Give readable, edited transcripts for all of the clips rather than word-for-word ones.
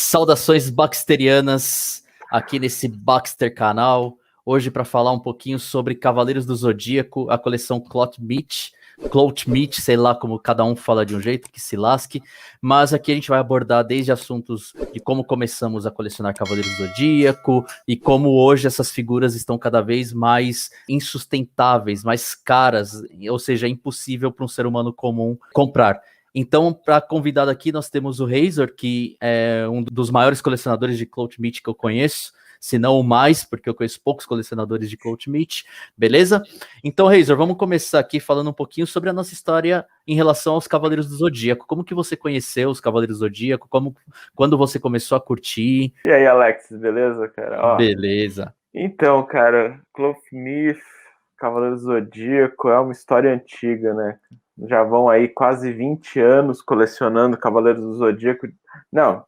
Saudações Baxterianas aqui nesse Baxter canal. Hoje para falar um pouquinho sobre Cavaleiros do Zodíaco, a coleção Cloth Meat, sei lá como cada um fala de um jeito, que se lasque. Mas aqui a gente vai abordar desde assuntos de como começamos a colecionar Cavaleiros do Zodíaco e como hoje essas figuras estão cada vez mais insustentáveis, mais caras, ou seja, é impossível para um ser humano comum comprar. Então, para convidado aqui, nós temos o Razor, que é um dos maiores colecionadores de Cloth Meat que eu conheço, se não o mais, porque eu conheço poucos colecionadores de Cloth Meat, beleza? Então, Razor, vamos começar aqui falando um pouquinho sobre a nossa história em relação aos Cavaleiros do Zodíaco. Como que você conheceu os Cavaleiros do Zodíaco? Quando você começou a curtir? E aí, Alex, beleza, cara? Ó, Beleza. então, cara, Cloth Meat, Cavaleiros do Zodíaco é uma história antiga, né? Já vão aí quase 20 anos colecionando Cavaleiros do Zodíaco. Não,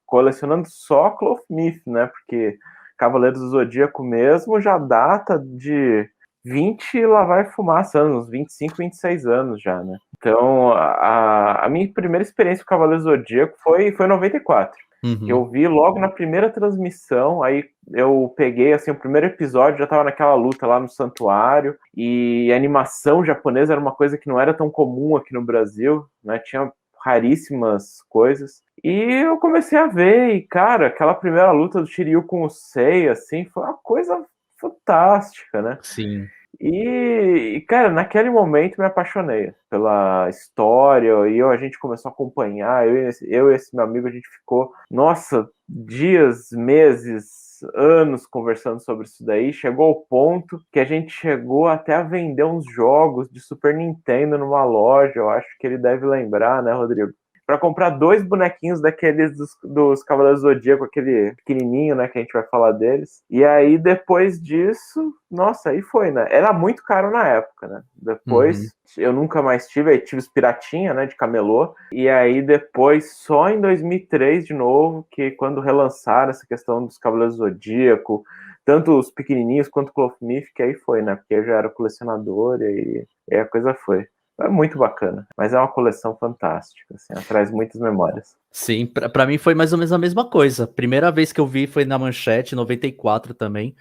colecionando só Cloth Meat, né? Porque Cavaleiros do Zodíaco mesmo já data de 20 e lá vai fumaça anos, 25, 26 anos já, né? Então, a minha primeira experiência com Cavaleiros do Zodíaco foi em 94. Uhum. Eu vi logo na primeira transmissão, aí eu peguei assim, o primeiro episódio, já tava naquela luta lá no santuário, e a animação japonesa era uma coisa que não era tão comum aqui no Brasil, né? Tinha raríssimas coisas. E eu comecei a ver, e cara, aquela primeira luta do Shiryu com o Sei, assim, foi uma coisa fantástica, né? Sim. E, cara, naquele momento me apaixonei pela história e a gente começou a acompanhar, eu e esse meu amigo, a gente ficou, nossa, dias, meses, anos conversando sobre isso daí, chegou ao ponto que a gente chegou até a vender uns jogos de Super Nintendo numa loja, eu acho que ele deve lembrar, né, Rodrigo? Para comprar 2 bonequinhos daqueles dos Cavaleiros do Zodíaco, aquele pequenininho, né, que a gente vai falar deles. E aí, depois disso, nossa, aí foi, né? Era muito caro na época, né? Depois, eu nunca mais tive, aí tive os piratinha, né, de camelô. E aí, depois, só em 2003, de novo, que quando relançaram essa questão dos Cavaleiros do Zodíaco, tanto os pequenininhos quanto o Cloth Meat, que aí foi, né? Porque eu já era colecionador e aí a coisa foi. É muito bacana, mas é uma coleção fantástica, assim, traz muitas memórias. Sim, pra mim foi mais ou menos a mesma coisa. Primeira vez que eu vi foi na Manchete, 94 também.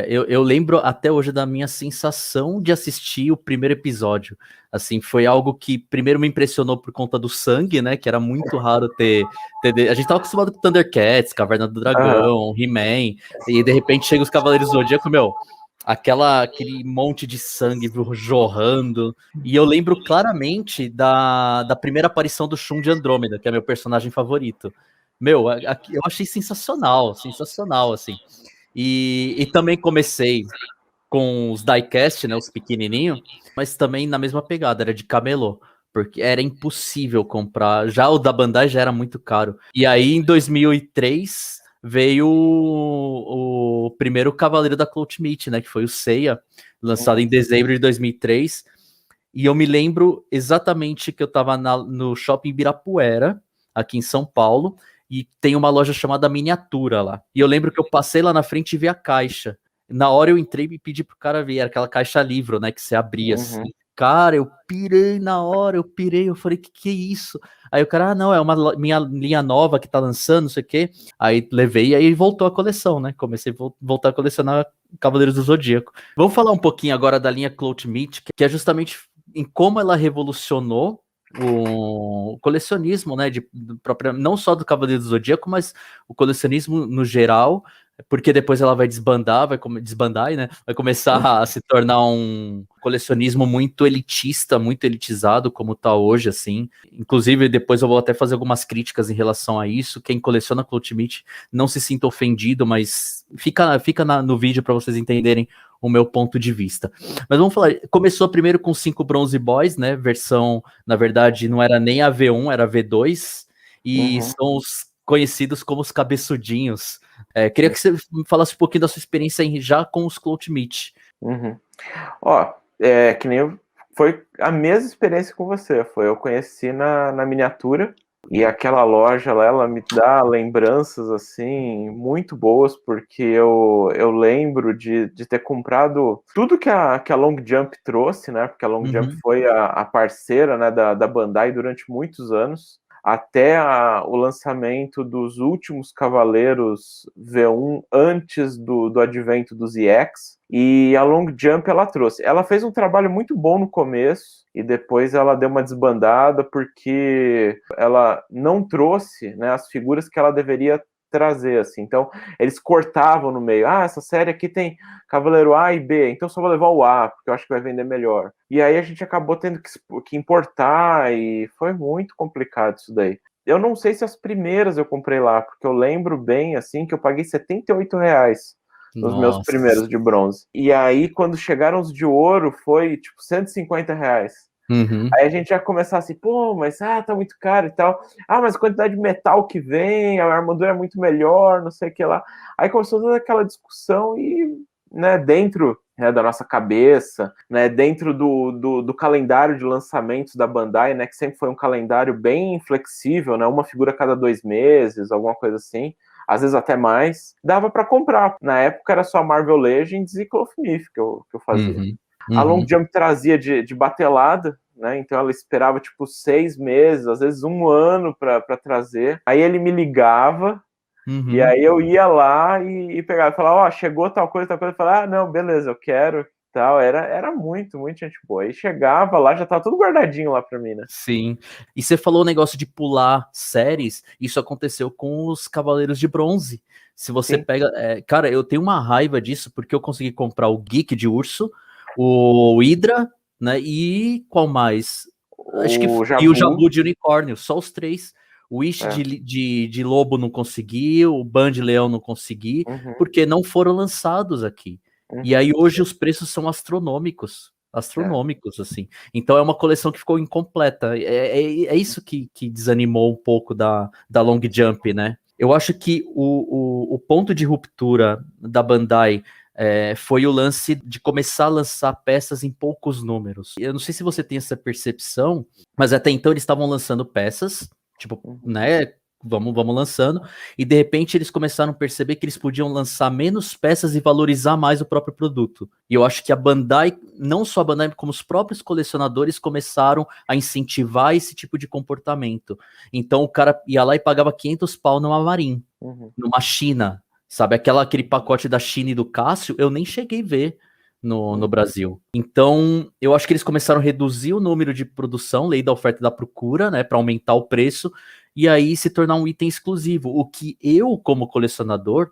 Eu lembro até hoje da minha sensação de assistir o primeiro episódio. Assim, foi algo que primeiro me impressionou por conta do sangue, né? Que era muito raro ter. A gente tava acostumado com Thundercats, Caverna do Dragão, He-Man, e de repente chega os Cavaleiros do Zodíaco, meu. Aquele monte de sangue jorrando. E eu lembro claramente da primeira aparição do Shun de Andrômeda, que é meu personagem favorito. Meu, eu achei sensacional, sensacional, assim. E também comecei com os diecast, né, os pequenininhos, mas também na mesma pegada, era de camelô, porque era impossível comprar. Já o da Bandai já era muito caro. E aí, em 2003, veio o primeiro Cavaleiro da Cloth Meat, né, que foi o Seiya, lançado em dezembro de 2003. E eu me lembro exatamente que eu tava no Shopping Ibirapuera, aqui em São Paulo, e tem uma loja chamada Miniatura lá. E eu lembro que eu passei lá na frente e vi a caixa. Na hora eu entrei e pedi pro cara ver, era aquela caixa livro, né, que você abria assim. Cara, eu pirei na hora, eu falei, que é isso? Aí o cara, não, é uma minha linha nova que tá lançando, não sei o quê. Aí levei e aí voltou a coleção, né? Comecei a voltar a colecionar Cavaleiros do Zodíaco. Vamos falar um pouquinho agora da linha Cloth Meat, que é justamente em como ela revolucionou o colecionismo, né, não só do Cavaleiro do Zodíaco, mas o colecionismo no geral, porque depois ela vai desbandar, desbandar, né, vai começar a se tornar um colecionismo muito elitista, muito elitizado, como tá hoje, assim. Inclusive, depois eu vou até fazer algumas críticas em relação a isso. Quem coleciona Cloth Meat não se sinta ofendido, mas fica no vídeo para vocês entenderem o meu ponto de vista. Mas vamos falar, começou primeiro com 5 Bronze Boys, né? Versão, na verdade, não era nem a V1, era a V2, e são os conhecidos como os cabeçudinhos. Queria que você falasse um pouquinho da sua experiência já com os Cloth Meat. Ó, que nem foi a mesma experiência com você, eu conheci na Miniatura, e aquela loja lá, ela me dá lembranças, assim, muito boas, porque eu lembro de ter comprado tudo que a Long Jump trouxe, né, porque a Long Jump foi a parceira, né, da Bandai durante muitos anos. até o lançamento dos últimos Cavaleiros V1 antes do advento dos EX, e a Long Jump ela trouxe. Ela fez um trabalho muito bom no começo, e depois ela deu uma desbandada, porque ela não trouxe, né, as figuras que ela deveria trazer, assim. Então, eles cortavam no meio. Essa série aqui tem Cavaleiro A e B, então só vou levar o A, porque eu acho que vai vender melhor. E aí a gente acabou tendo que importar, e foi muito complicado isso daí. Eu não sei se as primeiras eu comprei lá, porque eu lembro bem, assim, que eu paguei R$ 78 nos meus Nossa. primeiros de bronze. E aí, quando chegaram os de ouro, foi, tipo, R$ 150. Uhum. Aí a gente já começar assim, pô, mas tá muito caro e tal. Mas a quantidade de metal que vem, a armadura é muito melhor, não sei o que lá. Aí começou toda aquela discussão e, né, dentro, né, da nossa cabeça, né, dentro do calendário de lançamentos da Bandai, né, que sempre foi um calendário bem flexível, né, uma figura a cada 2 meses, alguma coisa assim, às vezes até mais, dava para comprar. Na época era só Marvel Legends e Cloth Myth que eu fazia. Uhum. A Long Uhum. Jump trazia de batelada, né? Então ela esperava tipo 6 meses, às vezes um ano para trazer. Aí ele me ligava, e Uhum. aí eu ia lá e pegava e falava, chegou tal coisa, tal coisa. Eu falava, não, beleza, eu quero. Tal. Era muito, muito gente boa. Aí chegava lá, já tava tudo guardadinho lá para mim, né? Sim. E você falou o negócio de pular séries, isso aconteceu com os Cavaleiros de Bronze. Se você Sim. pega. Cara, eu tenho uma raiva disso, porque eu consegui comprar o Geek de Urso, o Hydra, né? E qual mais? Acho que. O E o Jabu, Jabu de Unicórnio, só os três. O Wish é. de Lobo não consegui, o Band Leão não consegui, Uhum, porque não foram lançados aqui. E aí uhum, hoje os preços são astronômicos. é. Astronômicos, assim. Então é uma coleção que ficou incompleta. É isso que desanimou um pouco da Long Jump, né? Eu acho que o ponto de ruptura da Bandai foi o lance de começar a lançar peças em poucos números. Eu não sei se você tem essa percepção, mas até então eles estavam lançando peças, tipo, Uhum, né? Vamos lançando, e de repente eles começaram a perceber que eles podiam lançar menos peças e valorizar mais o próprio produto. E eu acho que a Bandai, não só a Bandai, como os próprios colecionadores começaram a incentivar esse tipo de comportamento. Então o cara ia lá e pagava 500 pau numa Marin, uhum, numa China, sabe? Aquele pacote da China e do Cássio, eu nem cheguei a ver no uhum, Brasil. Então, eu acho que eles começaram a reduzir o número de produção, lei da oferta e da procura, né, para aumentar o preço, e aí se tornar um item exclusivo. O que eu, como colecionador,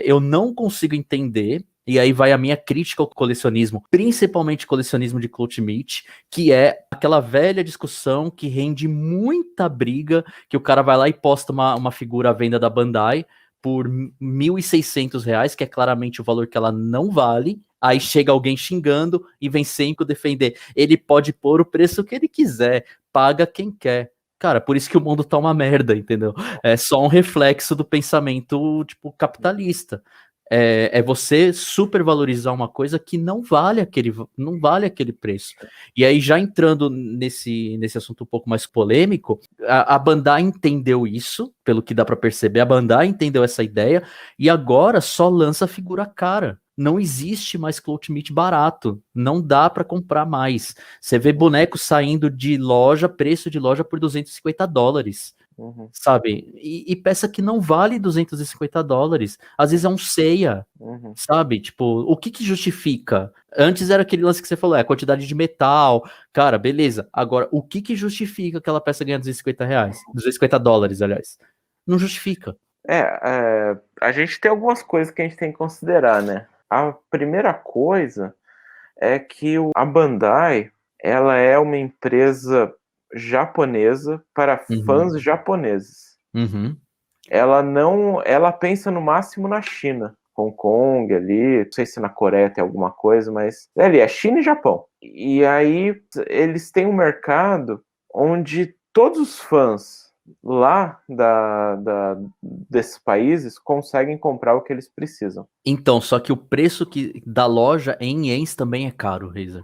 eu não consigo entender, e aí vai a minha crítica ao colecionismo, principalmente colecionismo de Cloth Meat, que é aquela velha discussão que rende muita briga, que o cara vai lá e posta uma figura à venda da Bandai por R$ 1.600, que é claramente o valor que ela não vale. Aí chega alguém xingando e vem sempre defender. Ele pode pôr o preço que ele quiser, paga quem quer. Cara, por isso que o mundo tá uma merda, entendeu? É só um reflexo do pensamento, tipo, capitalista. É você supervalorizar uma coisa que não vale aquele preço. E aí, já entrando nesse assunto um pouco mais polêmico, a Bandai entendeu isso, pelo que dá para perceber, a Bandai entendeu essa ideia e agora só lança figura cara. Não existe mais Cloth Meat barato, não dá para comprar mais. Você vê boneco saindo de loja, preço de loja por US$ 250, uhum, sabe? E peça que não vale US$ 250. Às vezes é um ceia, uhum. sabe? Tipo, o que justifica? Antes era aquele lance que você falou, a quantidade de metal. Cara, beleza. Agora, o que justifica aquela peça ganhar R$ 250? US$ 250, aliás. Não justifica. A gente tem algumas coisas que a gente tem que considerar, né? A primeira coisa é que a Bandai, ela é uma empresa japonesa para Uhum, fãs japoneses. uhum, Ela pensa no máximo na China, Hong Kong ali, não sei se na Coreia tem alguma coisa, mas ali é China e Japão. E aí eles têm um mercado onde todos os fãs lá desses países conseguem comprar o que eles precisam. Então, só que o preço da loja em ienes também é caro, Razer.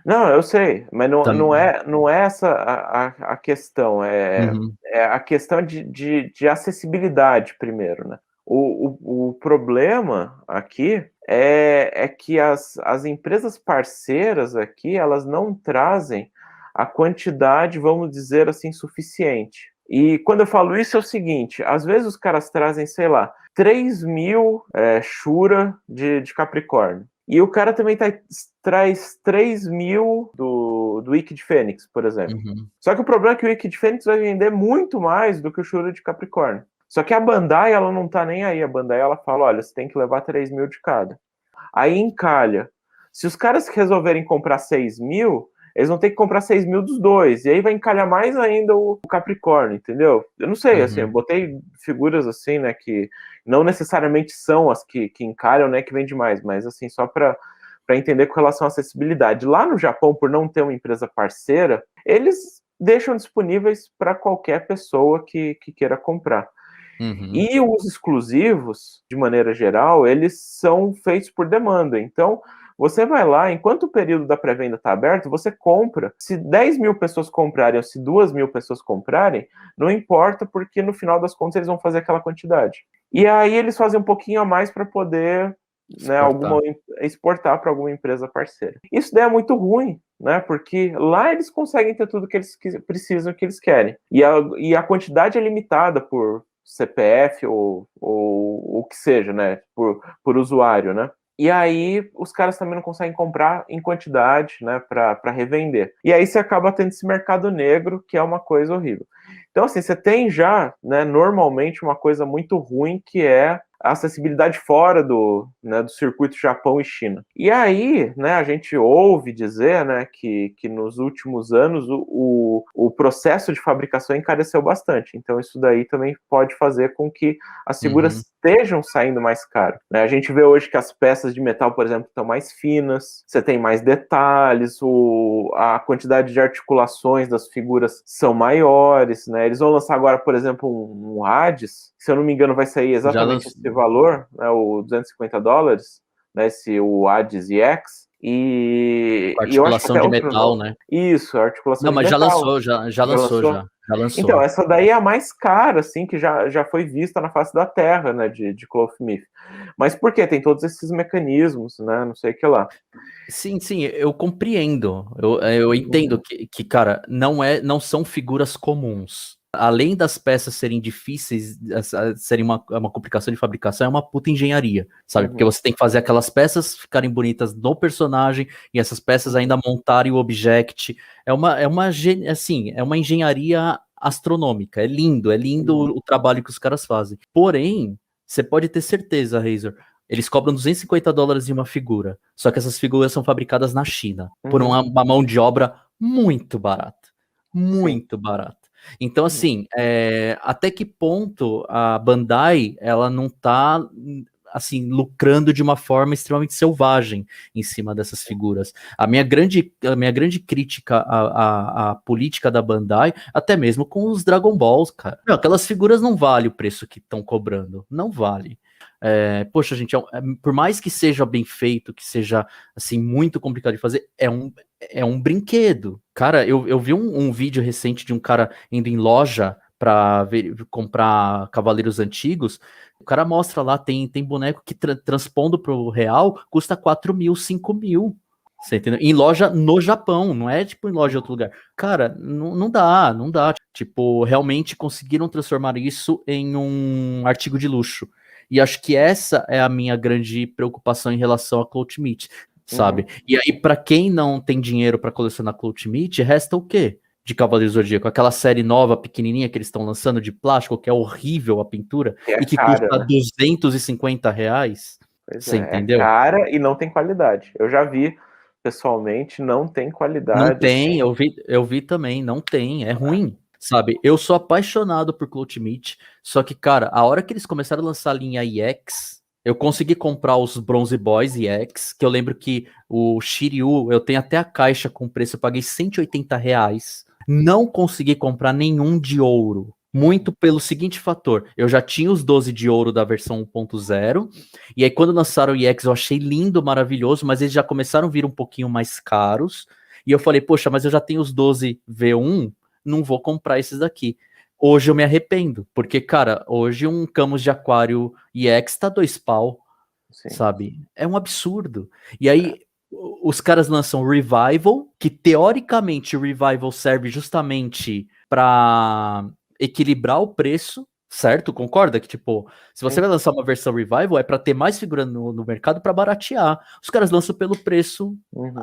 Não, eu sei, mas não, não Também. é, não é essa a questão. Uhum. É a questão de acessibilidade primeiro, né? O problema aqui é que as empresas parceiras aqui, elas não trazem a quantidade, vamos dizer assim, suficiente. E quando eu falo isso é o seguinte, às vezes os caras trazem, sei lá, 3.000 Shura de Capricórnio. E o cara também traz 3.000 do Wiki de Fênix, por exemplo. Uhum. Só que o problema é que o Wiki de Fênix vai vender muito mais do que o Shura de Capricórnio. Só que a Bandai, ela não tá nem aí. A Bandai, ela fala, olha, você tem que levar 3.000 de cada. Aí encalha. Se os caras resolverem comprar 6.000, eles vão ter que comprar 6.000 dos dois. E aí vai encalhar mais ainda o Capricórnio, entendeu? Eu não sei, assim, eu botei figuras assim, né, que não necessariamente são as que encalham, né, que vende mais, mas assim, só para entender com relação à acessibilidade. Lá no Japão, por não ter uma empresa parceira, eles deixam disponíveis para qualquer pessoa que queira comprar. E os exclusivos, de maneira geral, eles são feitos por demanda. Então, você vai lá, enquanto o período da pré-venda está aberto, você compra. Se 10.000 pessoas comprarem ou se 2.000 pessoas comprarem, não importa, porque no final das contas eles vão fazer aquela quantidade. E aí eles fazem um pouquinho a mais para poder exportar para alguma empresa parceira. Isso daí é muito ruim, né? Porque lá eles conseguem ter tudo que eles precisam, que eles querem. E a quantidade é limitada por CPF ou o que seja, né? Por usuário, né? E aí os caras também não conseguem comprar em quantidade, né, para revender. E aí você acaba tendo esse mercado negro, que é uma coisa horrível. Então, assim, você tem já, né, normalmente uma coisa muito ruim, que é a acessibilidade fora do circuito Japão e China. E aí, né, a gente ouve dizer, né, que nos últimos anos o processo de fabricação encareceu bastante. Então, isso daí também pode fazer com que as figuras estejam saindo mais caro, né? A gente vê hoje que as peças de metal, por exemplo, estão mais finas, você tem mais detalhes, a quantidade de articulações das figuras são maiores, né? Eles vão lançar agora, por exemplo, um Hades, se eu não me engano vai sair exatamente esse valor, né, o $250, né, o Hades EX, e articulação eu acho que até de metal, né? Isso, articulação de metal. metal. Não, mas já lançou. Então, essa daí é a mais cara, assim, que já foi vista na face da Terra, né, de Clothmith. Mas por quê? Tem todos esses mecanismos, né, não sei o que lá. Sim, eu compreendo. Eu entendo que, cara, não são figuras comuns. Além das peças serem difíceis, serem uma complicação de fabricação, é uma puta engenharia, sabe? Porque você tem que fazer aquelas peças ficarem bonitas no personagem e essas peças ainda montarem o object. É uma engenharia astronômica. É lindo o trabalho que os caras fazem. Porém, você pode ter certeza, Razor, eles cobram $250 em uma figura. Só que essas figuras são fabricadas na China, por uma mão de obra muito barata. Muito barata. Então, assim, até que ponto a Bandai, ela não tá, assim, lucrando de uma forma extremamente selvagem em cima dessas figuras. A minha grande crítica à política da Bandai, até mesmo com os Dragon Balls, cara. Não, aquelas figuras não valem o preço que estão cobrando. Não vale. Poxa, gente, por mais que seja bem feito, que seja, assim, muito complicado de fazer, é um brinquedo. Cara, eu vi um vídeo recente de um cara indo em loja para comprar cavaleiros antigos. O cara mostra lá, tem boneco que transpondo pro real custa 4.000, 5.000. Você entendeu? Em loja no Japão, não é tipo em loja em outro lugar. Cara, não dá. Tipo, realmente conseguiram transformar isso em um artigo de luxo. E acho que essa é a minha grande preocupação em relação a Clothmith, sabe? E aí, para quem não tem dinheiro para colecionar Clothmith, resta o quê? De Cavaleiro Zodíaco, aquela série nova, pequenininha que eles estão lançando de plástico, que é horrível a pintura, e que cara, custa né? R$250. Você entendeu? É cara e não tem qualidade. Eu já vi pessoalmente, não tem qualidade. Não tem, assim. Eu vi também, não tem, é ruim, sabe? Eu sou apaixonado por Clothmith, só que, cara, a hora que eles começaram a lançar a linha EX, eu consegui comprar os Bronze Boys EX, que eu lembro que o Shiryu, eu tenho até a caixa com preço, eu paguei R$180. Não consegui comprar nenhum de ouro. Muito pelo seguinte fator, eu já tinha os 12 de ouro da versão 1.0, e aí quando lançaram o EX eu achei lindo, maravilhoso, mas eles já começaram a vir um pouquinho mais caros, e eu falei, poxa, mas eu já tenho os 12 V1, não vou comprar esses daqui. Hoje eu me arrependo, porque, cara, hoje um Camus de Aquário EX tá 2 pau, sabe? É um absurdo. E aí, os caras lançam Revival, que teoricamente o Revival serve justamente para equilibrar o preço, certo? Concorda que, tipo, se você vai lançar uma versão Revival, é para ter mais figura no mercado para baratear. Os caras lançam pelo preço Uhum.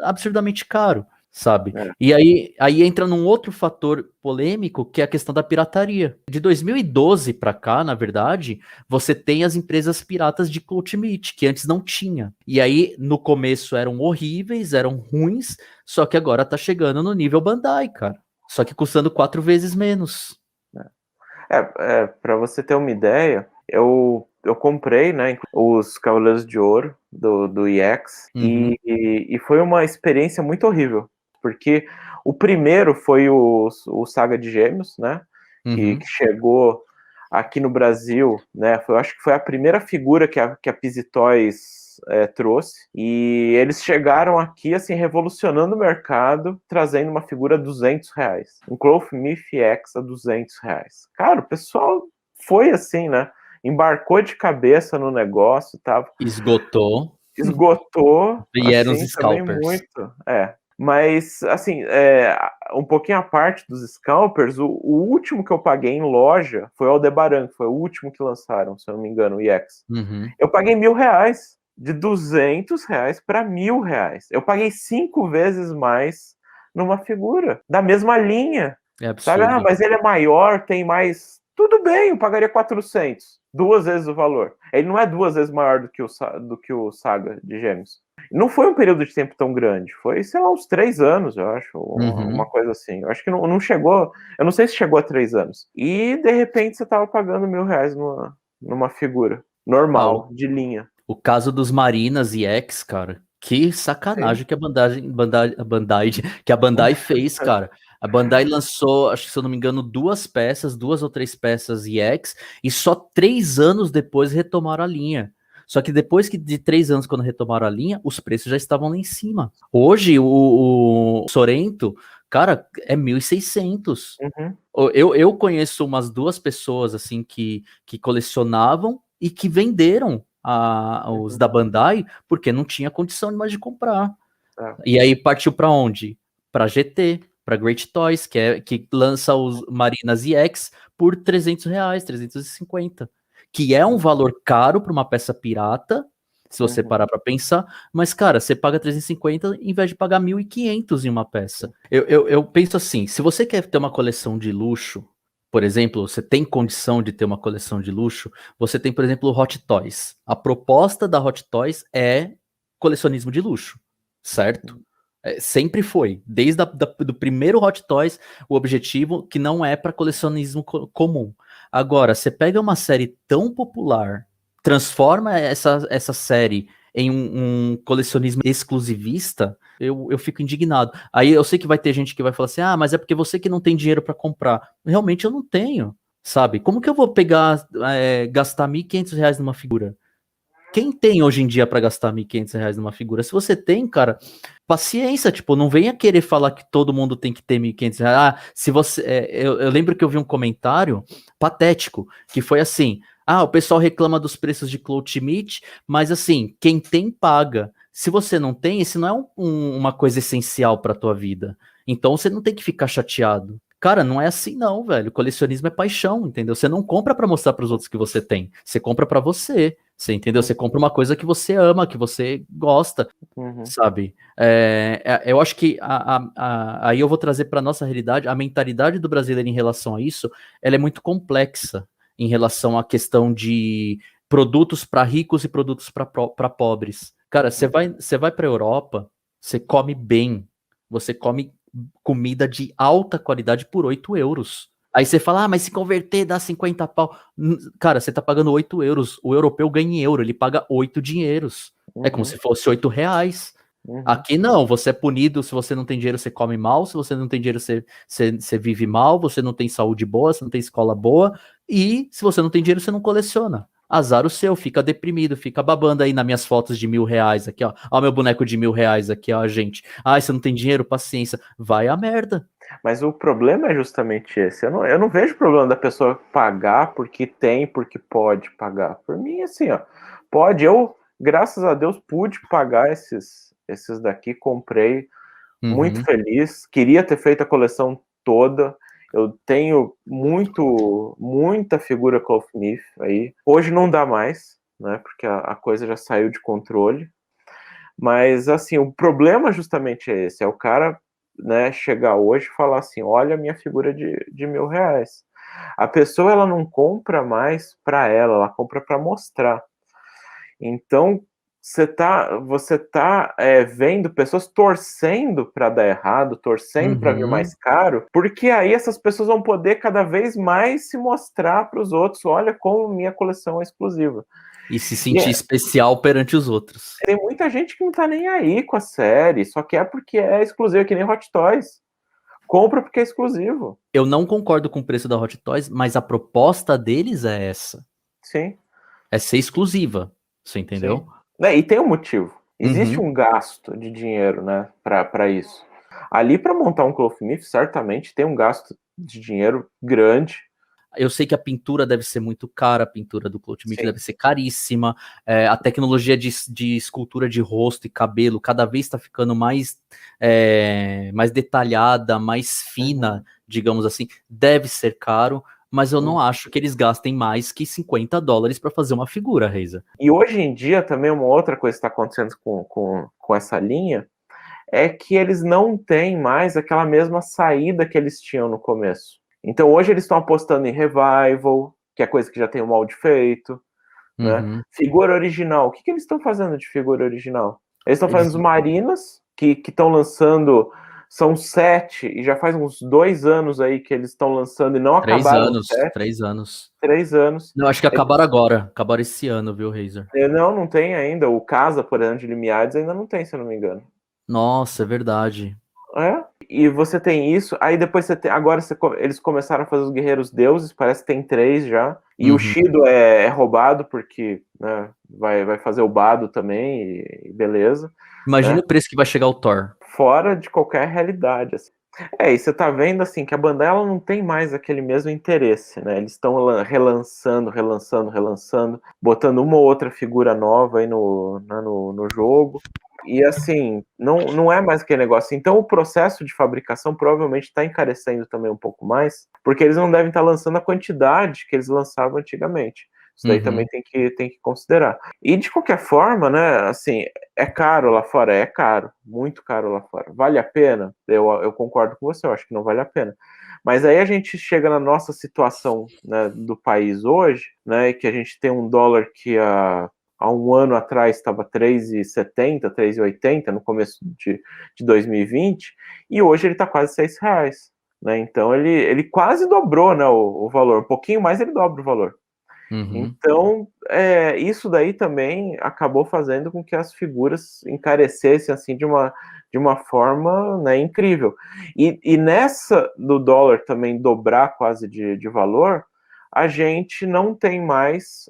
absurdamente caro, sabe? É. E aí entra num outro fator polêmico, que é a questão da pirataria. De 2012 para cá, na verdade, você tem as empresas piratas de Clout Meat, que antes não tinha. E aí, no começo, eram horríveis, eram ruins, só que agora tá chegando no nível Bandai, cara. Só que custando 4 vezes menos. Para você ter uma ideia, eu comprei, né, os Cavaleiros de Ouro do EX Uhum. e foi uma experiência muito horrível, porque o primeiro foi o Saga de Gêmeos, né, que chegou aqui no Brasil, né, eu acho que foi a primeira figura que a Pizzy Toys trouxe, e eles chegaram aqui, assim, revolucionando o mercado, trazendo uma figura a R$200, um Cloth Myth X a R$200. Cara, o pessoal foi assim, né, embarcou de cabeça no negócio, tava, Esgotou. esgotou, Vieram os assim, também scalpers. muito, mas, assim, um pouquinho à parte dos scalpers, o último que eu paguei em loja foi o Aldebaran, que foi o último que lançaram, se eu não me engano, o EX. Uhum. Eu paguei R$1.000, de R$200 para R$1.000. Eu paguei 5 vezes mais numa figura da mesma linha, É sabe? Ah, absurdo. mas ele é maior, tem mais. Tudo bem, eu pagaria 400, 2 vezes o valor. Ele não é 2 vezes maior do que o Saga de Gêmeos. Não foi um período de tempo tão grande, foi, sei lá, uns 3 anos, eu acho, uma Uhum. coisa assim. Eu acho que não chegou, eu não sei se chegou a 3 anos. E, de repente, você tava pagando R$1.000 numa figura Ah, normal, de linha. o caso dos Marinas e X, cara. Que Sim. sacanagem que que a Bandai fez, cara. A Bandai lançou, acho que se eu não me engano, 2 peças, 2 ou 3 peças EX, e só 3 anos depois retomaram a linha. Só que depois de 3 anos, quando retomaram a linha, os preços já estavam lá em cima. Hoje, o Sorento, cara, é 1.600. Uhum. Eu conheço umas 2 pessoas assim que colecionavam e que venderam os Uhum. da Bandai porque não tinha condição mais de comprar. É. E aí partiu para onde? Para GT, para Great Toys, que lança os Marinas EX por R$300, 350, que é um valor caro para uma peça pirata, se você Uhum. parar para pensar, mas cara, você paga 350 em vez de pagar 1.500 em uma peça. Eu penso assim, se você quer ter uma coleção de luxo, por exemplo, você tem condição de ter uma coleção de luxo, você tem, por exemplo, o Hot Toys. A proposta da Hot Toys é colecionismo de luxo, certo? Sempre foi, desde do primeiro Hot Toys, o objetivo que não é para colecionismo comum. Agora, você pega uma série tão popular, transforma essa série em um colecionismo exclusivista, eu fico indignado. Aí eu sei que vai ter gente que vai falar assim: ah, mas é porque você que não tem dinheiro para comprar. Realmente eu não tenho, sabe? Como que eu vou pegar, gastar R$1.500 numa figura? Quem tem hoje em dia para gastar R$1.500 numa figura? Se você tem, cara, paciência, tipo, não venha querer falar que todo mundo tem que ter R$1.500. Ah, se você. Eu lembro que eu vi um comentário patético, que foi assim: ah, o pessoal reclama dos preços de Clout Meat, mas assim, quem tem paga. Se você não tem, isso não é uma coisa essencial para tua vida. Então você não tem que ficar chateado. Cara, não é assim não, velho. Colecionismo é paixão, entendeu? Você não compra para mostrar para os outros que você tem. Você compra para você. Você entendeu? Você compra uma coisa que você ama, que você gosta, Uhum. sabe? Eu acho que aí eu vou trazer para nossa realidade, a mentalidade do brasileiro em relação a isso, ela é muito complexa em relação à questão de produtos para ricos e produtos para pobres. Cara, você vai para Europa, você come bem, você come comida de alta qualidade por 8 euros. Aí você fala, ah, mas se converter dá 50 pau. Cara, você tá pagando 8 euros. O europeu ganha em euro, ele paga 8 dinheiros. É como Uhum. se fosse R$8. Uhum. Aqui não, você é punido. Se você não tem dinheiro, você come mal. Se você não tem dinheiro, você vive mal. Você não tem saúde boa, você não tem escola boa. E se você não tem dinheiro, você não coleciona. Azar o seu, fica deprimido, fica babando aí nas minhas fotos de R$1.000 aqui, ó. Ó, meu boneco de R$1.000 aqui, ó, gente. Ah, você não tem dinheiro? Paciência. Vai a merda. Mas o problema é justamente esse. Eu não vejo problema da pessoa pagar porque tem, porque pode pagar. Por mim, assim, ó, pode. Eu, graças a Deus, pude pagar esses daqui, comprei, muito Uhum. feliz. Queria ter feito a coleção toda. Eu tenho muita figura Clothmith aí. Hoje não dá mais, né? Porque a coisa já saiu de controle. Mas, assim, o problema justamente é esse. É o cara, né, chegar hoje e falar assim, olha a minha figura de R$ 1.000. A pessoa, ela não compra mais para ela compra para mostrar. Então, você tá vendo pessoas torcendo para dar errado, torcendo para vir mais caro, porque aí essas pessoas vão poder cada vez mais se mostrar para os outros, olha como minha coleção é exclusiva. E se sentir especial perante os outros. Tem muita gente que não tá nem aí com a série, só quer porque é exclusivo, que nem Hot Toys. Compra porque é exclusivo. Eu não concordo com o preço da Hot Toys, mas a proposta deles é essa. Sim. É ser exclusiva. Você entendeu? Sim. E tem um motivo. Existe um gasto de dinheiro, né, para isso. Ali, para montar um Clothmith, certamente tem um gasto de dinheiro grande. Eu sei que a pintura deve ser muito cara, a pintura do Clothmith deve ser caríssima, a tecnologia de escultura de rosto e cabelo cada vez está ficando mais detalhada, mais fina, digamos assim, deve ser caro, mas eu não acho que eles gastem mais que $50 para fazer uma figura, Reisa. E hoje em dia também uma outra coisa que está acontecendo com essa linha é que eles não têm mais aquela mesma saída que eles tinham no começo. Então hoje eles estão apostando em revival, que é coisa que já tem o molde feito, né? Figura original. O que eles estão fazendo de figura original? Eles estão fazendo os Marinas, que estão lançando, são 7, e já faz uns 2 anos aí que eles estão lançando e não acabaram os 7. 3 anos. 3 anos. Não, acho que acabaram agora. Acabaram esse ano, viu, Razer? Não tem ainda. O Casa, por exemplo, de Limiades ainda não tem, se eu não me engano. Nossa, é verdade. E você tem isso, aí depois você tem, agora eles começaram a fazer os Guerreiros Deuses, parece que tem 3 já, e o Shido é roubado, porque, né, vai fazer o Bado também, e beleza. Imagina, né? o preço que vai chegar o Thor. Fora de qualquer realidade, assim. E você tá vendo, assim, que a Bandai, ela não tem mais aquele mesmo interesse, né? Eles estão relançando, botando uma ou outra figura nova aí no jogo. E assim, não é mais aquele negócio. Então o processo de fabricação provavelmente está encarecendo também um pouco mais, porque eles não devem estar lançando a quantidade que eles lançavam antigamente. Isso daí também tem que considerar. E de qualquer forma, né, assim, é caro lá fora? É caro, muito caro lá fora. Vale a pena? Eu concordo com você, eu acho que não vale a pena. Mas aí a gente chega na nossa situação, né, do país hoje, né, que a gente tem um dólar que há um ano atrás estava 3,70, 3,80 no começo de 2020, e hoje ele está quase R$6. Né? Então ele quase dobrou, né, o valor, um pouquinho mais ele dobra o valor. Então, isso daí também acabou fazendo com que as figuras encarecessem assim de uma forma, né, incrível. E nessa do dólar também dobrar quase de valor, a gente não tem mais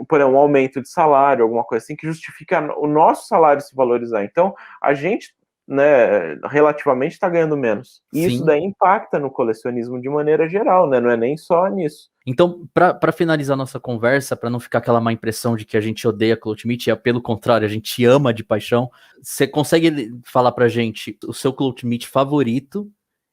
por exemplo, um aumento de salário, alguma coisa assim, que justifica o nosso salário se valorizar. Então, a gente, né, relativamente está ganhando menos. E isso daí impacta no colecionismo de maneira geral, né? Não é nem só nisso. Então, para finalizar nossa conversa, para não ficar aquela má impressão de que a gente odeia Clothmith, pelo contrário, a gente ama de paixão, você consegue falar pra gente o seu Clothmith favorito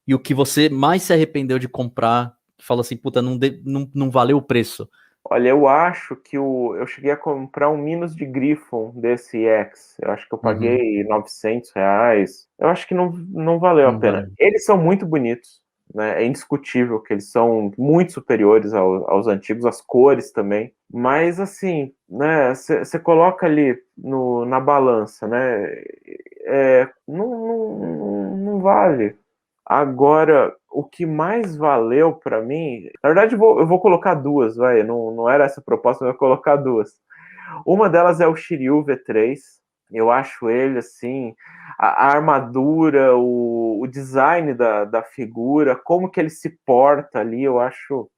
e o que você mais se arrependeu de comprar, que fala assim, puta, não valeu o preço? Olha, eu acho que eu cheguei a comprar um Minos de Griffon desse X. Eu acho que eu paguei R$900. Eu acho que não valeu a pena. Eles são muito bonitos, né? É indiscutível que eles são muito superiores aos antigos, as cores também. Mas, assim, né? Você coloca ali na balança, né? Não vale. Agora, o que mais valeu para mim, na verdade eu vou colocar duas, vai, não era essa a proposta, mas eu vou colocar duas. Uma delas é o Shiryu V3, eu acho ele assim, a armadura, o design da figura, como que ele se porta ali, eu acho,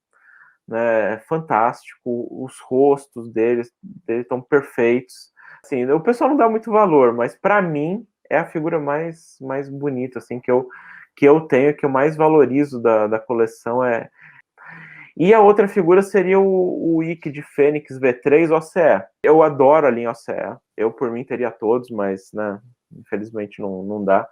né, fantástico, os rostos deles estão perfeitos. Assim, o pessoal não dá muito valor, mas para mim é a figura mais bonita assim que eu tenho, que eu mais valorizo da coleção. E a outra figura seria o Ikki de Fênix V3 OCE. Eu adoro a linha OCE. Eu, por mim, teria todos, mas, né, infelizmente não dá.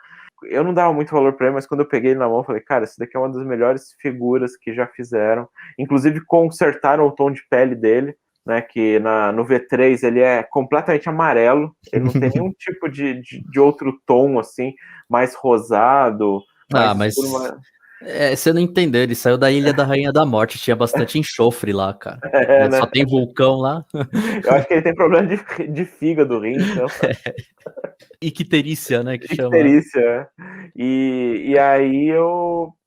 eu não dava muito valor pra ele, mas quando eu peguei ele na mão, eu falei, cara, esse daqui é uma das melhores figuras que já fizeram. Inclusive, consertaram o tom de pele dele, né? Que no V3 ele é completamente amarelo, ele não tem nenhum tipo de outro tom, assim, mais rosado, mais Mas escuro. você não entendeu, ele saiu da Ilha da Rainha da Morte, tinha bastante enxofre lá, cara. Só Né? tem vulcão lá. Eu acho que ele tem problema de fígado, rim, então. Icterícia, né, que chama. Icterícia, é. E aí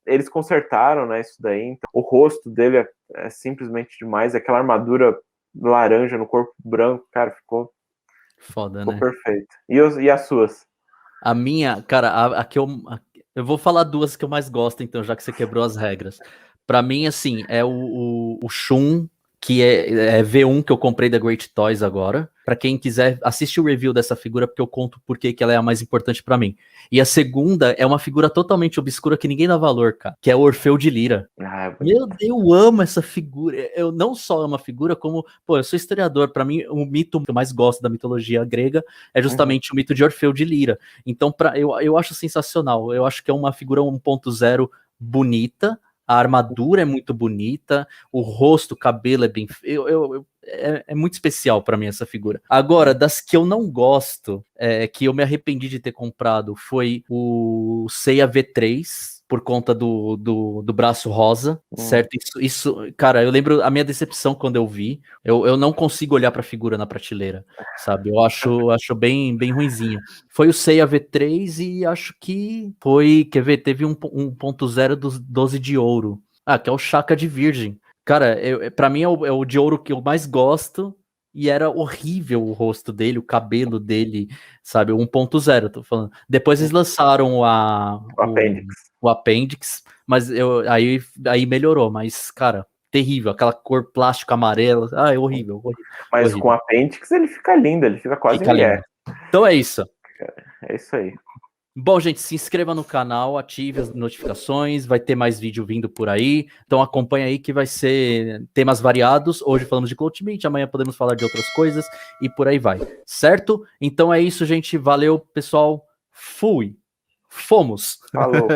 eles consertaram, né, isso daí. Então, o rosto dele é simplesmente demais. Aquela armadura laranja no corpo branco, cara, ficou Foda, né? perfeito. E as suas? A minha, cara, a que eu vou falar duas que eu mais gosto, então, já que você quebrou as regras. Pra mim, assim, é o Shun, que é V1 que eu comprei da Great Toys agora. Pra quem quiser assistir o review dessa figura, porque eu conto por que ela é a mais importante pra mim. E a segunda é uma figura totalmente obscura que ninguém dá valor, cara, que é o Orfeu de Lira. Meu Deus, eu amo essa figura. Eu não só amo a figura, como, pô, eu sou historiador. Pra mim, o mito que eu mais gosto da mitologia grega é justamente o mito de Orfeu de Lira. Então, eu acho sensacional. Eu acho que é uma figura 1.0 bonita. A armadura é muito bonita. O rosto, o cabelo é bem. É muito especial pra mim essa figura. Agora, das que eu não gosto, que eu me arrependi de ter comprado, foi o Seiya V3 por conta do braço rosa, certo? Isso, cara, eu lembro a minha decepção quando eu vi. Eu não consigo olhar pra figura na prateleira, sabe? Eu acho bem, bem ruinzinha. Foi o Seiya V3 e acho que foi, quer ver, teve 1.0 dos 12 de ouro. Ah, que é o Shaka de Virgem. Cara, pra mim é o de ouro que eu mais gosto. E era horrível o rosto dele, o cabelo dele, sabe? 1.0, tô falando. Depois eles lançaram O apêndice. o Appendix, mas aí melhorou. Mas, cara, terrível. Aquela cor plástico amarela. Ah, é horrível, horrível. Mas com Horrível. o apêndice ele fica lindo, ele fica quase Fica lindo. MF. Então é isso. É isso aí. Bom, gente, se inscreva no canal, ative as notificações, vai ter mais vídeo vindo por aí. Então acompanha aí que vai ser temas variados. Hoje falamos de Clothmate, amanhã podemos falar de outras coisas e por aí vai, certo? Então é isso, gente. Valeu, pessoal. Fui. Fomos. Falou.